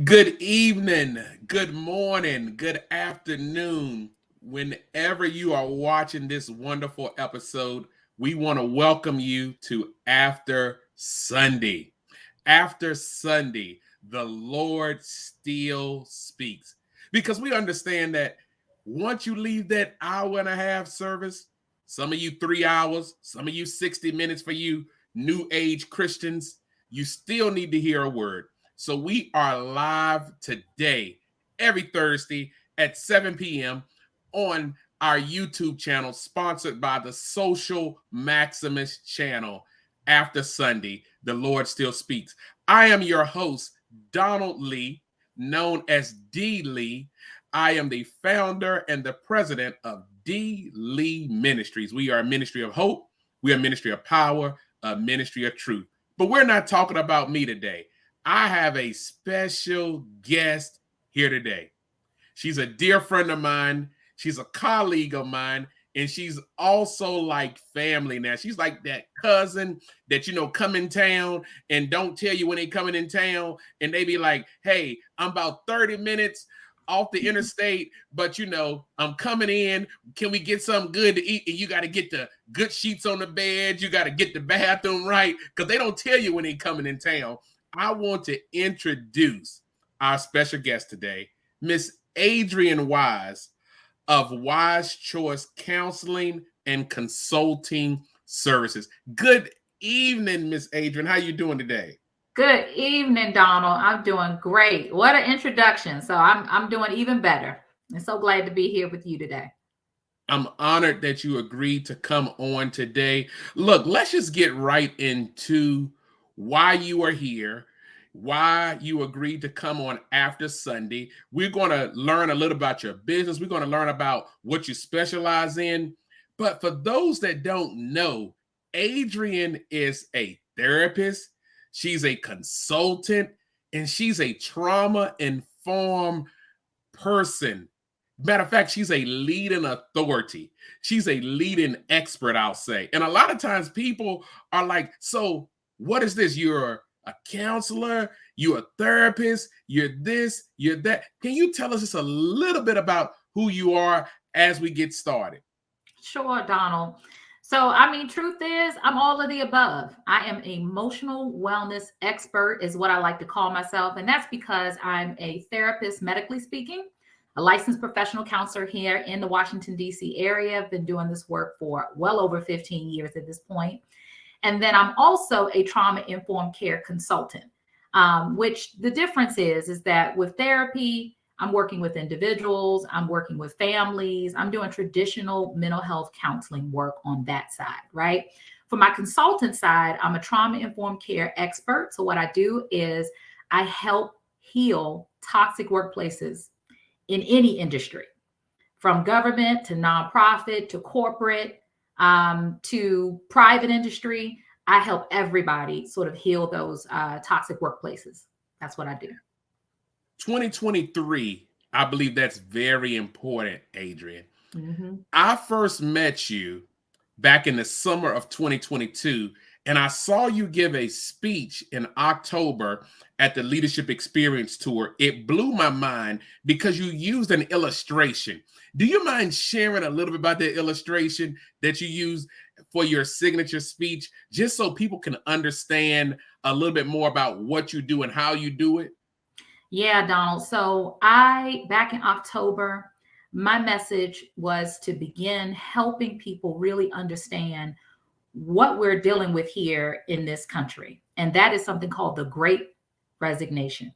Good evening, good morning, good afternoon. Whenever you are watching this wonderful episode, we want to welcome you to After Sunday. After Sunday, the Lord still speaks. Because we understand that once you leave that hour and a half service, some of you 3 hours, some of you 60 minutes for you new age Christians, you still need to hear a word. So we are live today, every Thursday at 7 p.m. on our YouTube channel, sponsored by the Social Maximus channel. After Sunday, the Lord still speaks. I am your host, Donald Lee, known as D. Lee. I am the founder and the president of D. Lee Ministries. We are a ministry of hope. We are a ministry of power, a ministry of truth. But we're not talking about me today. I have a special guest here today. She's a dear friend of mine. She's a colleague of mine. And she's also like family now. She's like that cousin that, come in town and don't tell you when they coming in town. And they be like, hey, I'm about 30 minutes off the interstate, but I'm coming in. Can we get something good to eat? And you got to get the good sheets on the bed. You got to get the bathroom right, because they don't tell you when they coming in town. I want to introduce our special guest today, Miss Adrienne Wise of Wise Choice Counseling and Consulting Services. Good evening, Miss Adrienne. How you doing today? Good evening, Donald. I'm doing great. What an introduction. So I'm doing even better. I'm so glad to be here with you today. I'm honored that you agreed to come on today. Look, let's just get right into why you are here, why you agreed to come on After Sunday. We're going to learn a little about your business. We're going to learn about what you specialize in. But for those that don't know, Adrienne is a therapist, she's a consultant, and she's a trauma-informed person. Matter of fact, she's a leading authority. She's a leading expert, I'll say. And a lot of times people are like, so what is this? You're a counselor, you're a therapist, you're this, you're that. Can you tell us just a little bit about who you are as we get started? Sure, Donald. So, truth is, I'm all of the above. I am an emotional wellness expert, is what I like to call myself. And that's because I'm a therapist, medically speaking, a licensed professional counselor here in the Washington, D.C. area. I've been doing this work for well over 15 years at this point. And then I'm also a trauma-informed care consultant, which the difference is that with therapy, I'm working with individuals, I'm working with families, I'm doing traditional mental health counseling work on that side, right? For my consultant side, I'm a trauma-informed care expert. So what I do is I help heal toxic workplaces in any industry, from government to nonprofit to corporate, to private industry. I help everybody sort of heal those toxic workplaces. That's what I do. 2023, I believe that's very important, Adrienne. Mm-hmm. I first met you back in the summer of 2022, and I saw you give a speech in October at the Leadership Experience Tour. It blew my mind because you used an illustration. Do you mind sharing a little bit about that illustration that you used for your signature speech, just so people can understand a little bit more about what you do and how you do it? Yeah, Donald. So back in October, my message was to begin helping people really understand what we're dealing with here in this country. And that is something called the Great Resignation.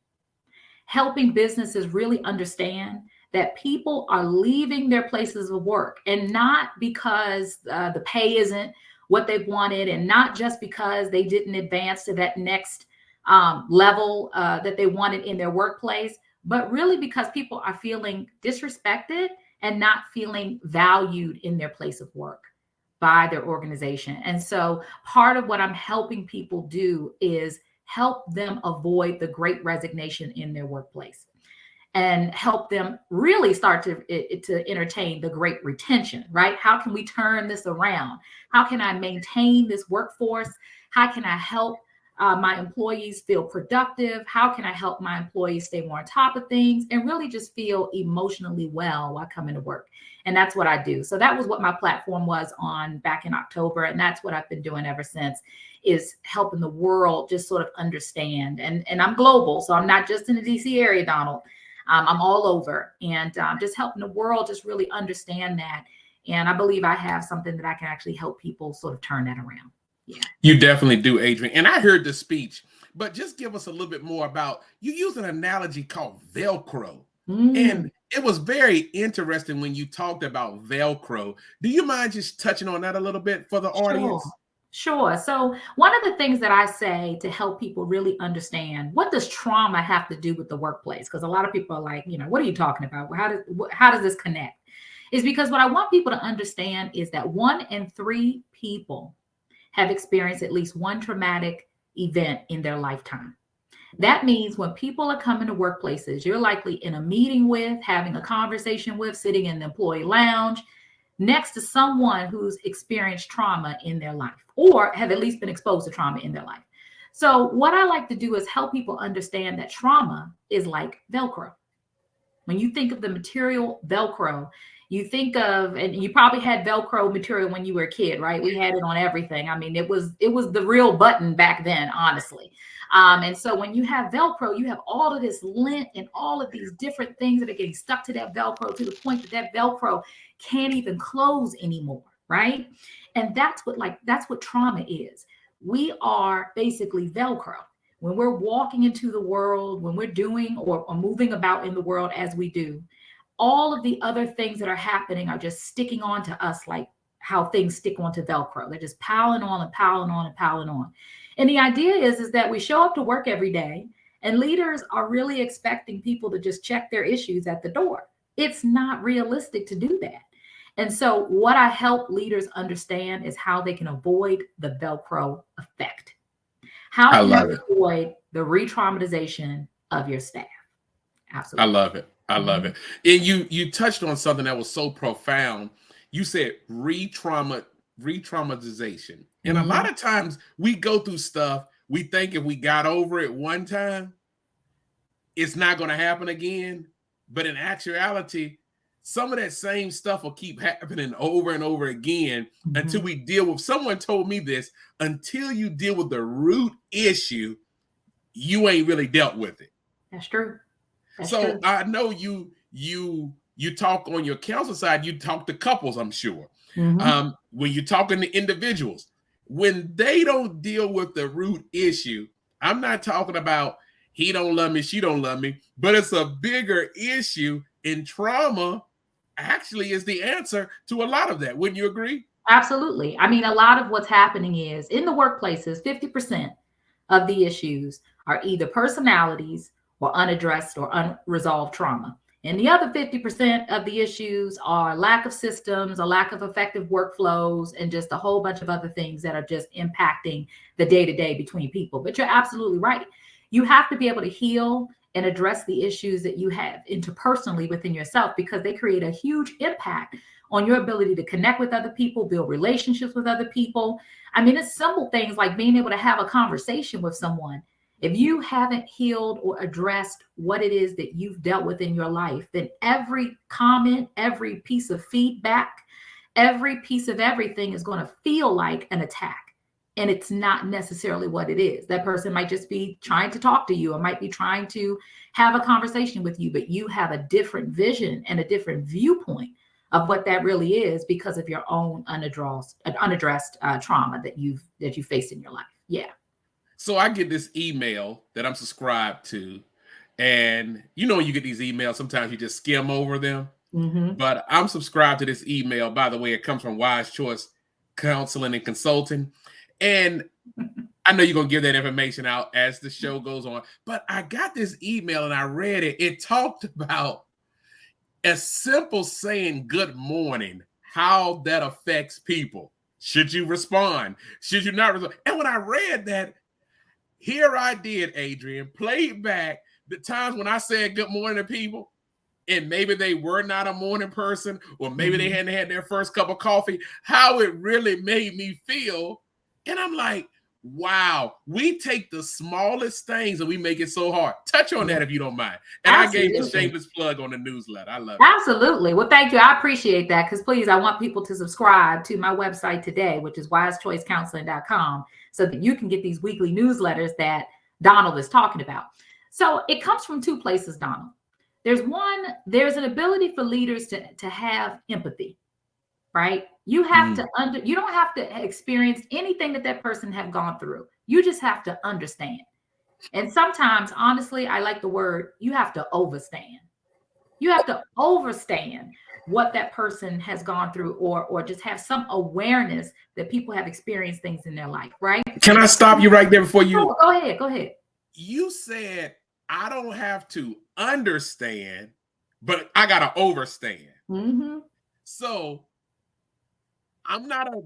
Helping businesses really understand that people are leaving their places of work, and not because the pay isn't what they've wanted, and not just because they didn't advance to that next level that they wanted in their workplace, but really because people are feeling disrespected and not feeling valued in their place of work by their organization. And so part of what I'm helping people do is help them avoid the Great Resignation in their workplace, and help them really start to entertain the Great Retention, right? How can we turn this around? How can I maintain this workforce? How can I help my employees feel productive? How can I help my employees stay more on top of things and really just feel emotionally well while coming to work? And that's what I do. So that was what my platform was on back in October. And that's what I've been doing ever since, is helping the world just sort of understand. And I'm global. So I'm not just in the DC area, Donald. I'm all over, and just helping the world just really understand that. And I believe I have something that I can actually help people sort of turn that around. Yeah. You definitely do, Adrienne. And I heard the speech, but just give us a little bit more about, you use an analogy called Velcro. And it was very interesting when you talked about Velcro. Do you mind just touching on that a little bit for the audience? Sure. So one of the things that I say to help people really understand, what does trauma have to do with the workplace? Because a lot of people are like, what are you talking about? How does this connect? Is because what I want people to understand is that 1 in 3 people have experienced at least one traumatic event in their lifetime. That means when people are coming to workplaces, you're likely in a meeting with, having a conversation with, sitting in the employee lounge next to someone who's experienced trauma in their life or have at least been exposed to trauma in their life. So what I like to do is help people understand that trauma is like Velcro. When you think of the material Velcro, you think of, and you probably had Velcro material when you were a kid, right? We had it on everything. I mean, it was the real button back then, honestly. And so when you have Velcro, you have all of this lint and all of these different things that are getting stuck to that Velcro to the point that that Velcro can't even close anymore, right? And that's what trauma is. We are basically Velcro. When we're walking into the world, when we're doing or moving about in the world as we do, all of the other things that are happening are just sticking on to us like how things stick onto Velcro. They're just piling on and piling on and piling on. And the idea is that we show up to work every day and leaders are really expecting people to just check their issues at the door. It's not realistic to do that. And so what I help leaders understand is how they can avoid the Velcro effect. How can you avoid the re-traumatization of your staff? Absolutely. I love it. I love it. And you touched on something that was so profound. You said re-traumatization. And a lot of times we go through stuff, we think if we got over it one time, it's not going to happen again. But in actuality, some of that same stuff will keep happening over and over again until we deal with, someone told me this, until you deal with the root issue, you ain't really dealt with it. That's true. So I know you talk on your counsel side, you talk to couples, I'm sure. When you're talking to individuals, when they don't deal with the root issue, I'm not talking about he don't love me, she don't love me, but it's a bigger issue, and trauma actually is the answer to a lot of that. Wouldn't you agree? Absolutely. I mean, a lot of what's happening is in the workplaces, 50% of the issues are either personalities or unaddressed or unresolved trauma. And the other 50% of the issues are lack of systems, a lack of effective workflows, and just a whole bunch of other things that are just impacting the day-to-day between people. But you're absolutely right. You have to be able to heal and address the issues that you have interpersonally within yourself, because they create a huge impact on your ability to connect with other people, build relationships with other people. I mean, it's simple things like being able to have a conversation with someone. If you haven't healed or addressed what it is that you've dealt with in your life, then every comment, every piece of feedback, every piece of everything is going to feel like an attack. And it's not necessarily what it is. That person might just be trying to talk to you or might be trying to have a conversation with you, but you have a different vision and a different viewpoint of what that really is because of your own unaddressed trauma that you faced in your life. Yeah. So I get this email that I'm subscribed to, and you get these emails, sometimes you just skim over them, but I'm subscribed to this email. By the way, it comes from Wise Choice Counseling and Consulting. And I know you're going to give that information out as the show goes on, but I got this email and I read it. It talked about a simple saying, good morning, how that affects people. Should you respond? Should you not respond? And when I read that, here I did, Adrienne, played back the times when I said good morning to people, and maybe they were not a morning person, or maybe they hadn't had their first cup of coffee, how it really made me feel. And I'm like, Wow. We take the smallest things and we make it so hard. Touch on that if you don't mind. And Absolutely. I gave the shameless plug on the newsletter. I love it. Absolutely. Well, thank you. I appreciate that, because please, I want people to subscribe to my website today, which is wisechoicecounseling.com, so that you can get these weekly newsletters that Donald is talking about. So it comes from two places, Donald. There's an ability for leaders to have empathy, right? You have to you don't have to experience anything that person have gone through. You just have to understand. And sometimes, honestly, I like the word, you have to overstand. You have to overstand what that person has gone through, or just have some awareness that people have experienced things in their life, right? Can I stop you right there before you? Oh, go ahead. Go ahead. You said I don't have to understand, but I got to overstand. Mm-hmm. So I'm not a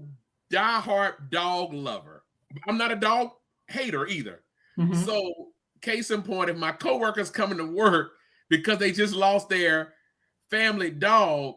diehard dog lover. I'm not a dog hater either. Mm-hmm. So case in point, if my coworkers coming to work because they just lost their family dog,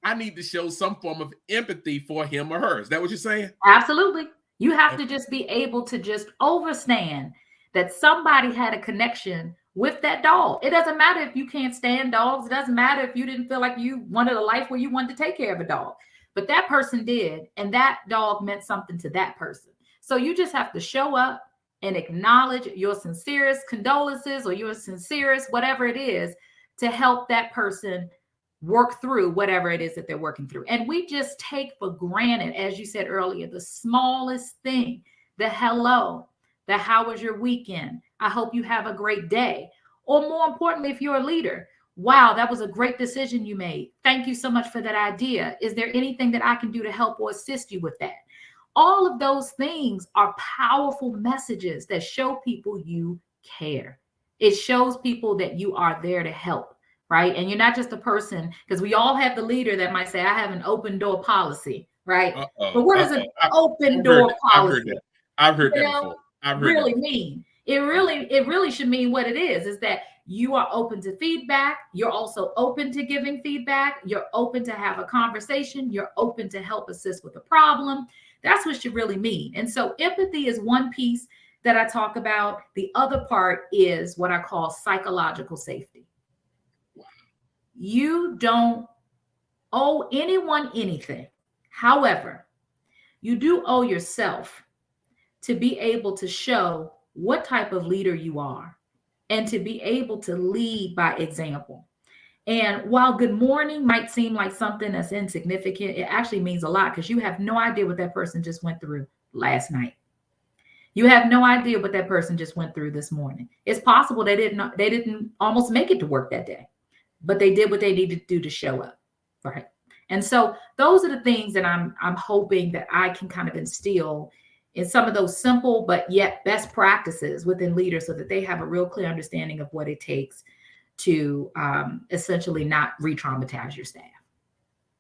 I need to show some form of empathy for him or her. Is that what you're saying? Absolutely. You have to just be able to just understand that somebody had a connection with that dog. It doesn't matter if you can't stand dogs. It doesn't matter if you didn't feel like you wanted a life where you wanted to take care of a dog. But that person did, and that dog meant something to that person. So you just have to show up and acknowledge your sincerest condolences or your sincerest whatever it is to help that person work through whatever it is that they're working through. And we just take for granted, as you said earlier, the smallest thing, the hello, the how was your weekend? I hope you have a great day. Or more importantly, if you're a leader, wow, that was a great decision you made. Thank you so much for that idea. Is there anything that I can do to help or assist you with that? All of those things are powerful messages that show people you care. It shows people that you are there to help, right? And you're not just a person, because we all have the leader that might say, I have an open door policy, right? But what does an open door policy? I've heard that before. Really mean? It really should mean what it is that you are open to feedback. You're also open to giving feedback. You're open to have a conversation. You're open to help assist with a problem. That's what should really mean. And so empathy is one piece that I talk about. The other part is what I call psychological safety. You don't owe anyone anything. However, you do owe yourself to be able to show what type of leader you are and to be able to lead by example. And while good morning might seem like something that's insignificant, it actually means a lot, because you have no idea what that person just went through last night. You have no idea what that person just went through this morning. It's possible they didn't almost make it to work that day, but they did what they needed to do to show up, right? And so those are the things that I'm hoping that I can kind of instill in some of those simple but yet best practices within leaders, so that they have a real clear understanding of what it takes to essentially not re-traumatize your staff.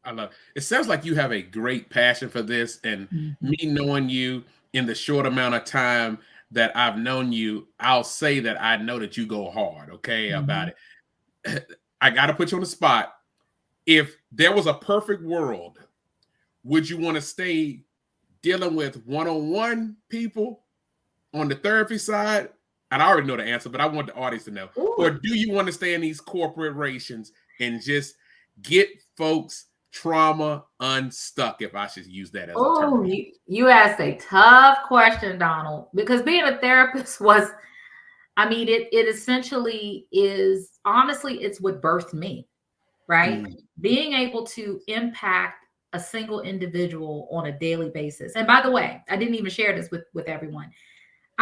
I love it. It sounds like you have a great passion for this, and me knowing you in the short amount of time that I've known you, I'll say that I know that you go hard, okay, about it. I got to put you on the spot. If there was a perfect world, would you want to stay dealing with one-on-one people on the therapy side? And I already know the answer, but I want the audience to know. Ooh. Or do you want to stay in these corporations and just get folks trauma unstuck, if I should use that as a term? You asked a tough question, Donald, because being a therapist was, it essentially is, honestly, it's what birthed me, right? Being able to impact a single individual on a daily basis. And by the way, I didn't even share this with everyone.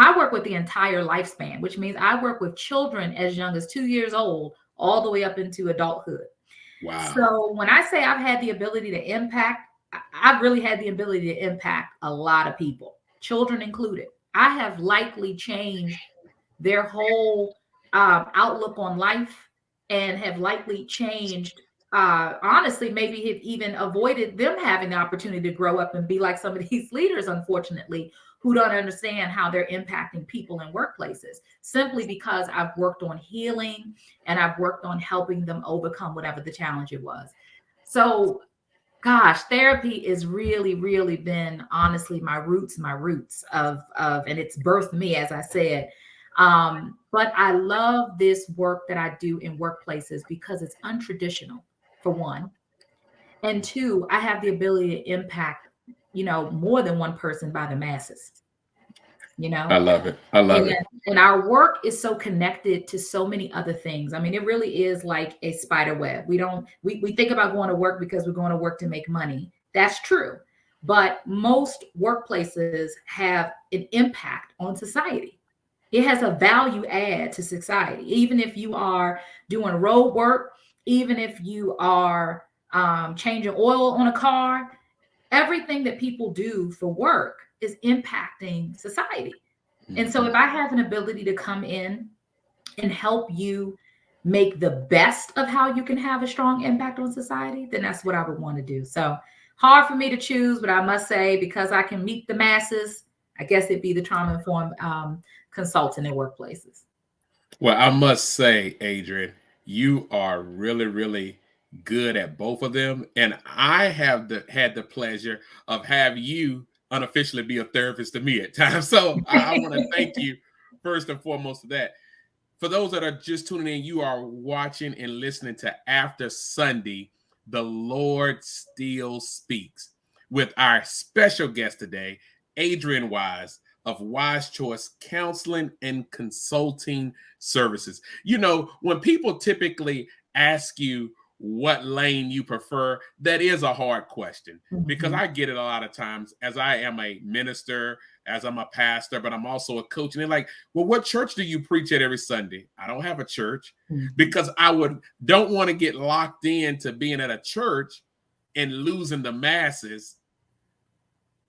I work with the entire lifespan, which means I work with children as young as 2 years old, all the way up into adulthood. Wow. So when I say I've had the ability to impact, I've really had the ability to impact a lot of people, children included. I have likely changed their whole outlook on life, and have likely changed, honestly, maybe have even avoided them having the opportunity to grow up and be like some of these leaders, unfortunately, who don't understand how they're impacting people in workplaces, simply because I've worked on healing and I've worked on helping them overcome whatever the challenge it was. So Gosh, therapy is really, really been honestly my roots of, and it's birthed me, as I said. But I love this work that I do in workplaces because it's untraditional, for one. And two, I have the ability to impact, more than one person by the masses, you I know? love it. I love And it. and our work is so connected to so many other things. I mean, it really is like a spider web. We think about going to work because we're going to work to make money. That's true. But most workplaces have an impact on society. It has a value add to society. Even if you are doing road work, even if you are changing oil on a car, everything that people do for work is impacting society. And so Mhm. if I have an ability to come in and help you make the best of how you can have a strong impact on society, then that's what I would want to do. So hard for me to choose, but I must say, because I can meet the masses, I guess it'd be the trauma informed consultant in workplaces. Well, I must say, Adrienne, you are really, really good at both of them, and I have had the pleasure of have you unofficially be a therapist to me at times. So I want to thank you first and foremost for that. For those that are just tuning in, you are watching and listening to After Sunday, The Lord Still Speaks, with our special guest today, Adrienne Wise of Wise Choice Counseling and Consulting Services. You know, when people typically ask you what lane you prefer, that is a hard question because Mhm. I get it a lot of times as I am a minister, as I'm a pastor, but I'm also a coach. And they're like, well, what church do you preach at every Sunday? I don't have a church Mhm. because don't want to get locked into being at a church and losing the masses.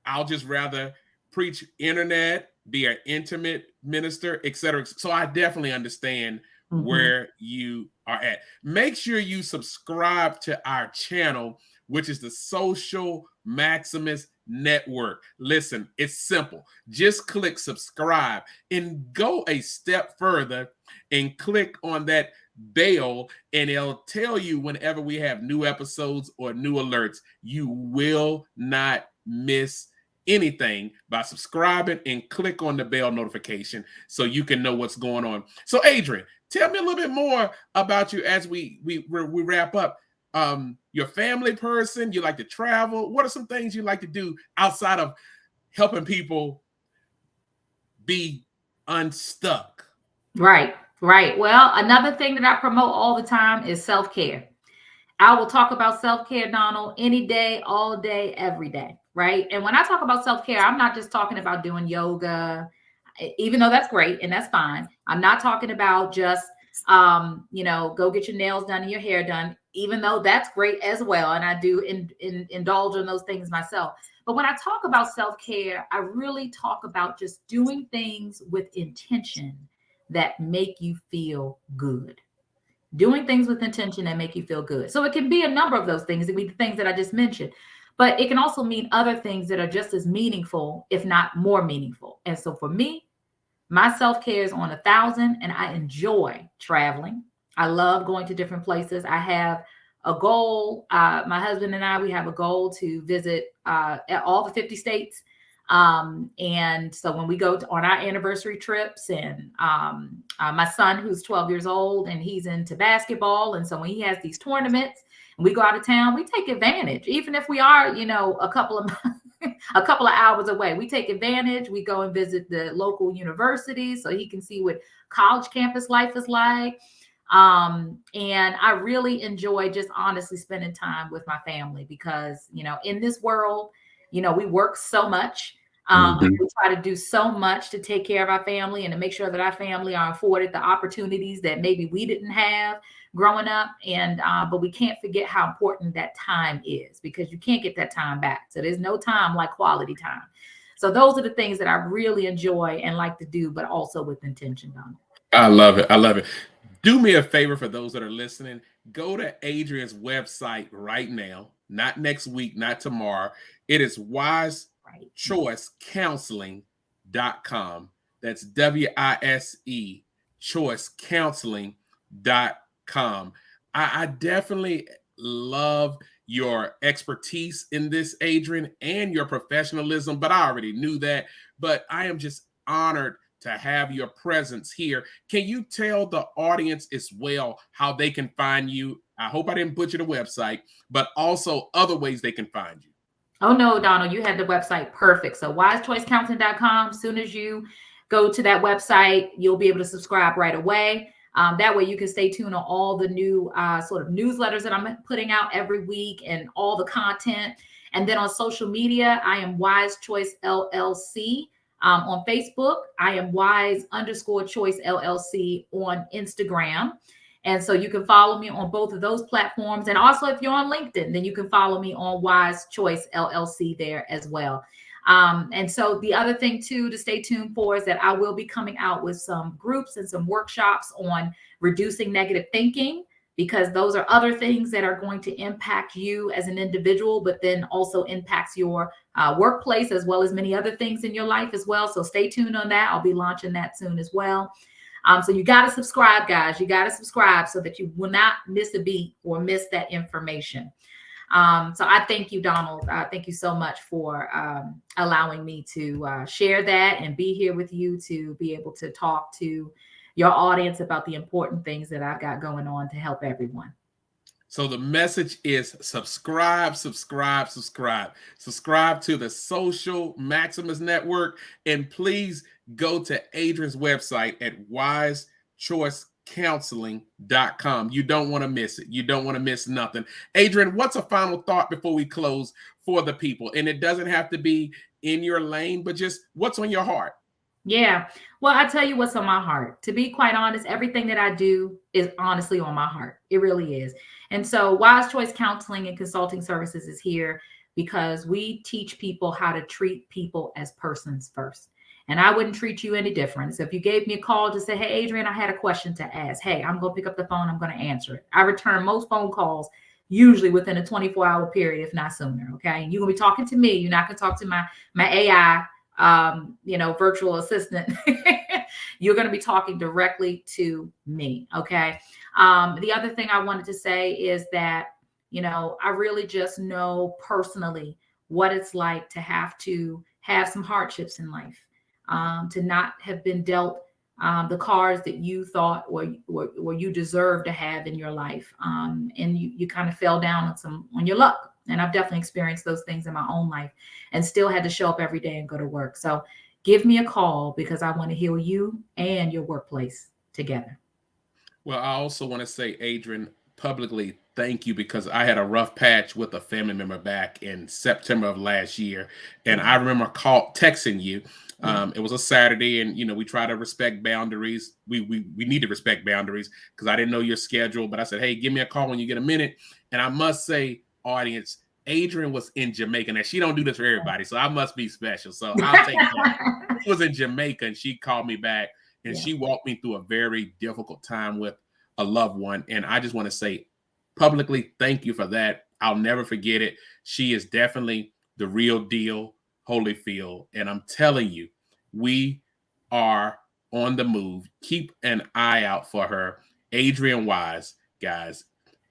I'll just rather preach internet, be an intimate minister, etc. So I definitely understand Mhm. where you are at. Make sure you subscribe to our channel, which is the Social Maximus Network. Listen, it's simple. Just click subscribe and go a step further and click on that bell, and it'll tell you whenever we have new episodes or new alerts. You will not miss anything by subscribing and click on the bell notification so you can know what's going on. So, Adrienne, tell me a little bit more about you as we wrap up. Your family person, you like to travel. What are some things you like to do outside of helping people be unstuck? Right, right. Well, another thing that I promote all the time is self care. I will talk about self care, Donald, any day, all day, every day. Right. And when I talk about self care, I'm not just talking about doing yoga, even though that's great and that's fine. I'm not talking about just, go get your nails done and your hair done, even though that's great as well. And I do indulge in those things myself. But when I talk about self care, I really talk about just doing things with intention that make you feel good, doing things with intention that make you feel good. So it can be a number of those things. It can be the things that I just mentioned, but it can also mean other things that are just as meaningful, if not more meaningful. And so for me, my self care is on 1,000, and I enjoy traveling. I love going to different places. I have a goal. My husband and I, we have a goal to visit all the 50 states. And so when we go on our anniversary trips, and my son, who's 12 years old, and he's into basketball. And so when he has these tournaments and we go out of town, we take advantage, even if we are, a couple of a couple of hours away. We take advantage. We go and visit the local universities so he can see what college campus life is like. And I really enjoy just honestly spending time with my family because, in this world, we work so much. And Mhm. we try to do so much to take care of our family and to make sure that our family are afforded the opportunities that maybe we didn't have growing up. And but we can't forget how important that time is, because you can't get that time back. So there's no time like quality time. So those are the things that I really enjoy and like to do, but also with intention on. I love it. I love it. Do me a favor for those that are listening. Go to Adrienne's website right now, not next week, not tomorrow. It is Right. wisechoicecounseling.com. That's WISE choicecounseling.com. I definitely love your expertise in this, Adrienne, and your professionalism, but I already knew that. But I am just honored to have your presence here. Can you tell the audience as well how they can find you? I hope I didn't butcher the website, but also other ways they can find you. Oh, no, Donald, you had the website perfect. So wisechoicecounseling.com. As soon as you go to that website, you'll be able to subscribe right away. That way you can stay tuned on all the new sort of newsletters that I'm putting out every week and all the content. And then on social media, I am Wise Choice LLC. On Facebook, I am Wise_Choice LLC on Instagram. And so you can follow me on both of those platforms. And also, if you're on LinkedIn, then you can follow me on Wise Choice LLC there as well. And so the other thing, too, to stay tuned for is that I will be coming out with some groups and some workshops on reducing negative thinking, because those are other things that are going to impact you as an individual, but then also impacts your workplace as well as many other things in your life as well. So stay tuned on that. I'll be launching that soon as well. So you got to subscribe, guys. You got to subscribe so that you will not miss a beat or miss that information. So I thank you, Donald. Thank you so much for allowing me to share that and be here with you to be able to talk to your audience about the important things that I've got going on to help everyone. So the message is subscribe, subscribe, subscribe. Subscribe to the Social Maximus Network. And please go to Adrienne's website at wisechoicecounseling.com. You don't want to miss it. You don't want to miss nothing. Adrienne, what's a final thought before we close for the people? And it doesn't have to be in your lane, but just what's on your heart? Yeah. Well, I tell you what's on my heart. To be quite honest, everything that I do is honestly on my heart. It really is. And so Wise Choice Counseling and Consulting Services is here because we teach people how to treat people as persons first. And I wouldn't treat you any different. So if you gave me a call to say, hey, Adrienne, I had a question to ask. Hey, I'm going to pick up the phone. I'm going to answer it. I return most phone calls usually within a 24-hour period, if not sooner. Okay. And you're going to be talking to me. You're not going to talk to my AI virtual assistant. You're going to be talking directly to me. Okay. The other thing I wanted to say is that, I really just know personally what it's like to have some hardships in life, to not have been dealt the cards that you thought or you deserve to have in your life. And you kind of fell down on your luck. And I've definitely experienced those things in my own life and still had to show up every day and go to work. So give me a call because I want to heal you and your workplace together. Well, I also want to say, Adrienne, publicly, thank you, because I had a rough patch with a family member back in September of last year. And I remember texting you. It was a Saturday, and we try to respect boundaries. We need to respect boundaries because I didn't know your schedule. But I said, hey, give me a call when you get a minute. And I must say, audience, Adrienne was in Jamaica. Now, she don't do this for everybody, so I must be special. So I'll take that. She was in Jamaica, and she called me back, and she walked me through a very difficult time with a loved one. And I just want to say publicly, thank you for that. I'll never forget it. She is definitely the real deal, Holyfield. And I'm telling you, we are on the move. Keep an eye out for her. Adrienne Wise, guys.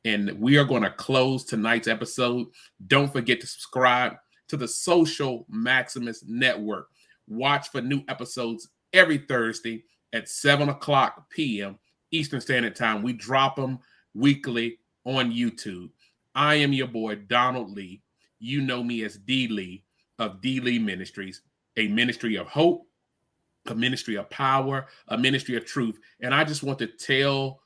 And we are going to close tonight's episode. Don't forget to subscribe to the Social Maximus Network. Watch for new episodes every Thursday at 7:00 p.m. Eastern Standard Time. We drop them weekly on YouTube. I am your boy, Donald Lee. You know me as D. Lee of D. Lee Ministries, a ministry of hope, a ministry of power, a ministry of truth. And I just want to tell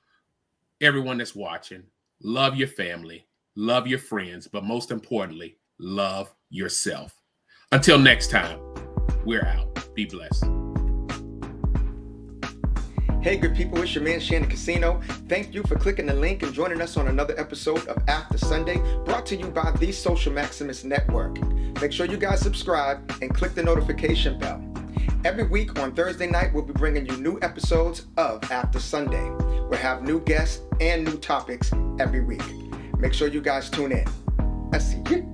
everyone that's watching, love your family, love your friends, but most importantly, love yourself. Until next time, we're out. Be blessed. Hey, good people, it's your man Shannon Casino. Thank you for clicking the link and joining us on another episode of After Sunday, brought to you by the Social Maximus Network. Make sure you guys subscribe and click the notification bell. Every week on Thursday night, we'll be bringing you new episodes of After Sunday. We'll have new guests and new topics every week. Make sure you guys tune in. I see you.